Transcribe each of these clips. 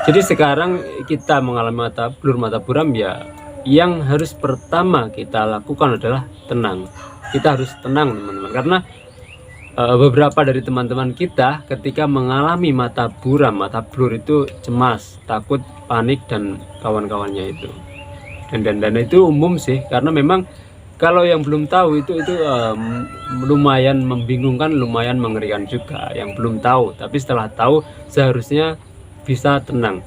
Jadi sekarang kita mengalami mata buram ya, yang harus pertama kita lakukan adalah tenang. Kita harus tenang teman-teman, karena beberapa dari teman-teman kita ketika mengalami mata buram, mata blur itu cemas, takut, panik dan kawan-kawannya itu. Dan itu umum sih, karena memang kalau yang belum tahu itu lumayan membingungkan, lumayan mengerikan juga yang belum tahu. Tapi setelah tahu seharusnya bisa tenang.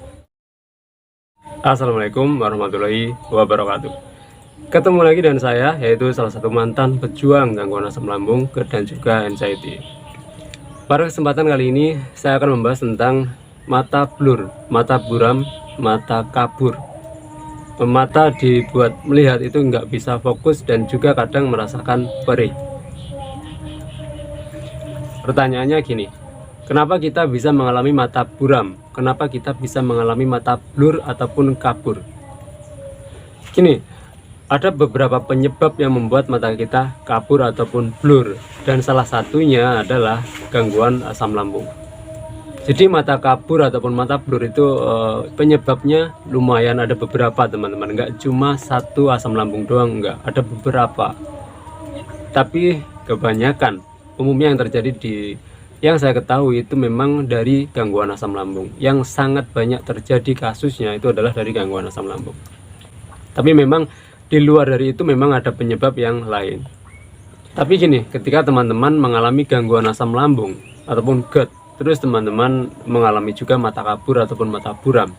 Assalamualaikum warahmatullahi wabarakatuh. Ketemu lagi dengan saya, yaitu salah satu mantan pejuang gangguan asam lambung, GERD dan juga anxiety. Pada kesempatan kali ini saya akan membahas tentang mata blur, mata buram, mata kabur. Mata dibuat melihat itu nggak bisa fokus dan juga kadang merasakan perih. Pertanyaannya gini, kenapa kita bisa mengalami mata buram? Kenapa kita bisa mengalami mata blur ataupun kabur? Gini, ada beberapa penyebab yang membuat mata kita kabur ataupun blur, dan salah satunya adalah gangguan asam lambung. Jadi mata kabur ataupun mata blur itu penyebabnya lumayan ada beberapa teman-teman, nggak cuma satu asam lambung doang, nggak, ada beberapa. Tapi kebanyakan umumnya yang terjadi yang saya ketahui itu memang dari gangguan asam lambung. Yang sangat banyak terjadi kasusnya itu adalah dari gangguan asam lambung. Tapi memang di luar dari itu memang ada penyebab yang lain. Tapi gini, ketika teman-teman mengalami gangguan asam lambung ataupun GERD, terus teman-teman mengalami juga mata kabur ataupun mata buram,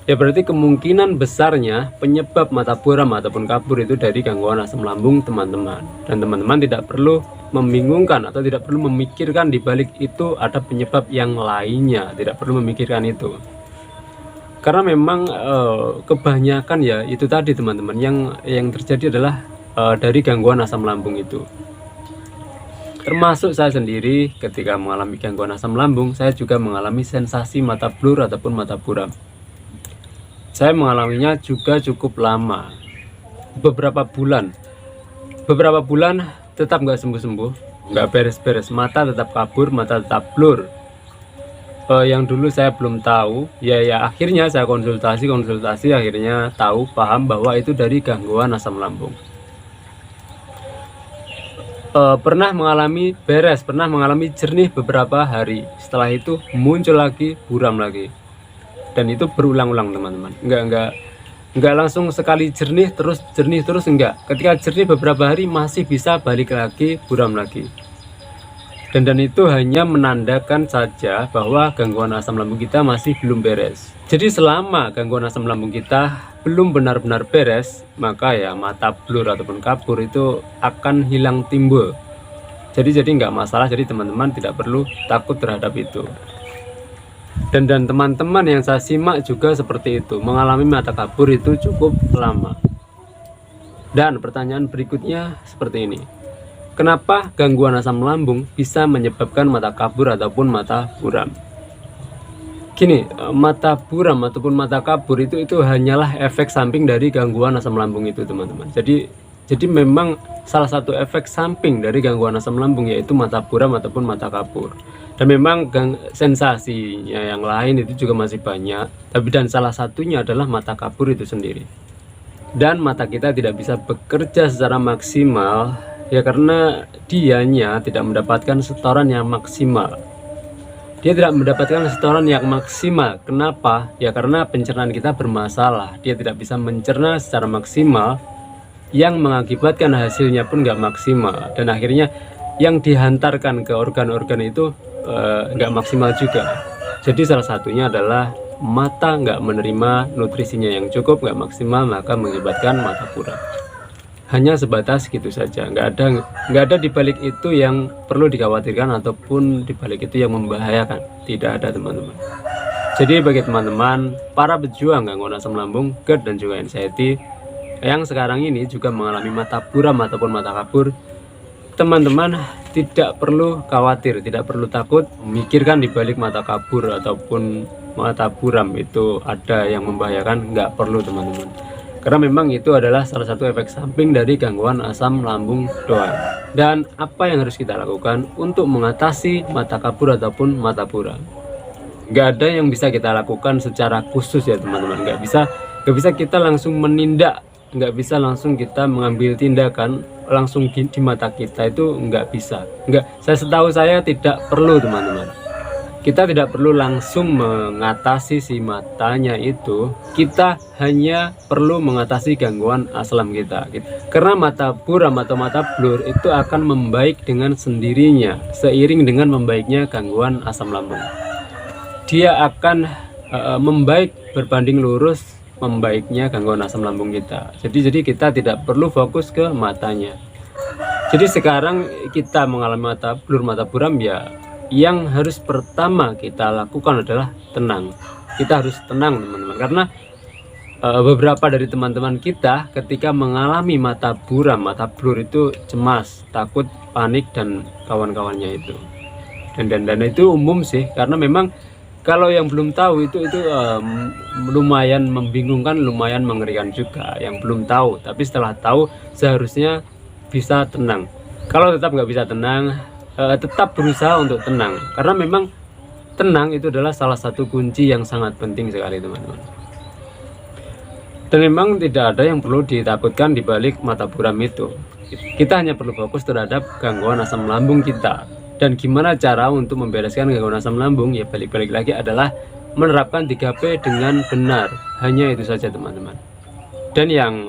ya berarti kemungkinan besarnya penyebab mata buram ataupun kabur itu dari gangguan asam lambung teman-teman. Dan teman-teman tidak perlu membingungkan atau tidak perlu memikirkan di balik itu ada penyebab yang lainnya, tidak perlu memikirkan itu. Karena memang kebanyakan ya itu tadi teman-teman, yang terjadi adalah dari gangguan asam lambung itu. Termasuk saya sendiri ketika mengalami gangguan asam lambung, saya juga mengalami sensasi mata blur ataupun mata buram. Saya mengalaminya juga cukup lama, beberapa bulan tetap nggak sembuh-sembuh, nggak beres-beres, mata tetap kabur, mata tetap blur. Yang dulu saya belum tahu, ya akhirnya saya konsultasi akhirnya tahu, paham bahwa itu dari gangguan asam lambung. Pernah mengalami beres, pernah mengalami jernih beberapa hari, setelah itu muncul lagi, buram lagi, dan itu berulang-ulang teman-teman. Enggak langsung sekali jernih terus enggak. Ketika jernih beberapa hari masih bisa balik lagi, buram lagi. Dan itu hanya menandakan saja bahwa gangguan asam lambung kita masih belum beres. Jadi selama gangguan asam lambung kita belum benar-benar beres, maka ya mata blur ataupun kabur itu akan hilang timbul. Jadi nggak masalah, jadi teman-teman tidak perlu takut terhadap itu. Dan teman-teman yang saya simak juga seperti itu, mengalami mata kabur itu cukup lama. Dan pertanyaan berikutnya seperti ini, kenapa gangguan asam lambung bisa menyebabkan mata kabur ataupun mata buram? Gini, mata buram ataupun mata kabur itu hanyalah efek samping dari gangguan asam lambung itu teman-teman. Jadi memang salah satu efek samping dari gangguan asam lambung yaitu mata buram ataupun mata kabur. Dan memang sensasinya yang lain itu juga masih banyak, dan salah satunya adalah mata kabur itu sendiri. Dan mata kita tidak bisa bekerja secara maksimal ya karena dianya tidak mendapatkan setoran yang maksimal. Dia tidak mendapatkan setoran yang maksimal. Kenapa? Ya karena pencernaan kita bermasalah. Dia tidak bisa mencerna secara maksimal, yang mengakibatkan hasilnya pun nggak maksimal. Dan akhirnya yang dihantarkan ke organ-organ itu nggak maksimal juga. Jadi salah satunya adalah mata nggak menerima nutrisinya yang cukup, nggak maksimal, maka mengakibatkan mata buram. Hanya sebatas gitu saja, nggak ada dibalik itu yang perlu dikhawatirkan ataupun dibalik itu yang membahayakan, tidak ada teman-teman. Jadi bagi teman-teman para pejuang gangguan asam lambung, GERD dan juga anxiety yang sekarang ini juga mengalami mata buram ataupun mata kabur, teman-teman tidak perlu khawatir, tidak perlu takut memikirkan dibalik mata kabur ataupun mata buram itu ada yang membahayakan, nggak perlu teman-teman. Karena memang itu adalah salah satu efek samping dari gangguan asam lambung doang. Dan apa yang harus kita lakukan untuk mengatasi mata kabur ataupun mata buram? nggak ada yang bisa kita lakukan secara khusus ya teman-teman. Nggak bisa kita langsung menindak, nggak bisa langsung kita mengambil tindakan langsung di mata kita, itu nggak bisa. Setahu saya tidak perlu teman-teman. Kita tidak perlu langsung mengatasi si matanya itu, kita hanya perlu mengatasi gangguan asam kita. Karena mata buram atau mata blur itu akan membaik dengan sendirinya seiring dengan membaiknya gangguan asam lambung. Dia akan membaik berbanding lurus membaiknya gangguan asam lambung kita. Jadi kita tidak perlu fokus ke matanya. Jadi sekarang kita mengalami mata blur, mata buram, ya yang harus pertama kita lakukan adalah tenang. Kita harus tenang teman-teman, karena beberapa dari teman-teman kita ketika mengalami mata buram, mata blur itu cemas, takut, panik, dan kawan-kawannya itu. Dan itu umum sih, karena memang kalau yang belum tahu itu lumayan membingungkan, lumayan mengerikan juga yang belum tahu. Tapi setelah tahu seharusnya bisa tenang. Kalau tetap nggak bisa tenang, tetap berusaha untuk tenang, karena memang tenang itu adalah salah satu kunci yang sangat penting sekali teman-teman. Dan memang tidak ada yang perlu ditakutkan di balik mata buram itu. Kita hanya perlu fokus terhadap gangguan asam lambung kita. Dan gimana cara untuk membereskan gangguan asam lambung? Ya balik-balik lagi adalah menerapkan 3P dengan benar. Hanya itu saja teman-teman. Dan yang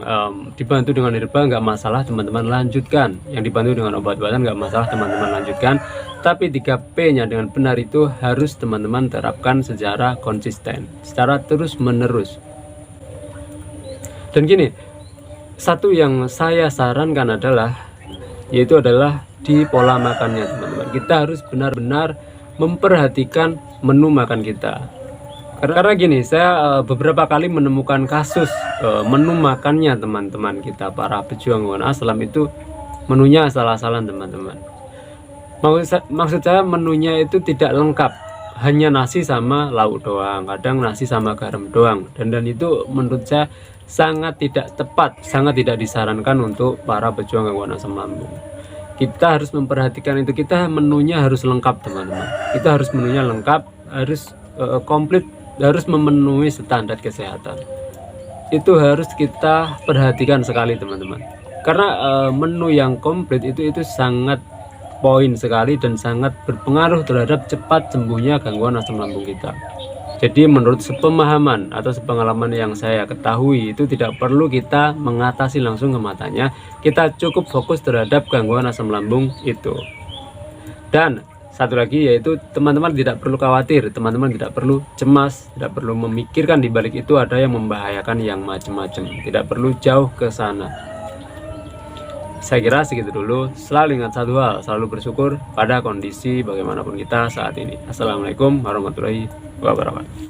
dibantu dengan herba nggak masalah teman-teman lanjutkan, yang dibantu dengan obat-obatan nggak masalah teman-teman lanjutkan, tapi 3P-nya dengan benar itu harus teman-teman terapkan secara konsisten, secara terus menerus. Dan gini, satu yang saya sarankan adalah di pola makannya teman-teman. Kita harus benar-benar memperhatikan menu makan kita. Karena gini, saya beberapa kali menemukan kasus menu makannya teman-teman kita, para pejuang gangguan asam itu menunya asal-asalan teman-teman. Maksud saya menunya itu tidak lengkap, hanya nasi sama lauk doang, kadang nasi sama garam doang. Dan itu menurut saya sangat tidak tepat, sangat tidak disarankan untuk para pejuang gangguan asam lambung. Kita harus memperhatikan itu, kita menunya harus lengkap teman-teman. Kita harus menunya lengkap, harus komplit, harus memenuhi standar kesehatan. Itu harus kita perhatikan sekali teman-teman, karena menu yang komplit itu sangat poin sekali dan sangat berpengaruh terhadap cepat sembuhnya gangguan asam lambung kita. Jadi menurut sepemahaman atau sepengalaman yang saya ketahui, itu tidak perlu kita mengatasi langsung ke matanya, kita cukup fokus terhadap gangguan asam lambung itu. Dan satu lagi yaitu teman-teman tidak perlu khawatir, teman-teman tidak perlu cemas, tidak perlu memikirkan di balik itu ada yang membahayakan yang macam-macam. Tidak perlu jauh ke sana. Saya kira segitu dulu. Selalu ingat satu hal, selalu bersyukur pada kondisi bagaimanapun kita saat ini. Assalamualaikum warahmatullahi wabarakatuh.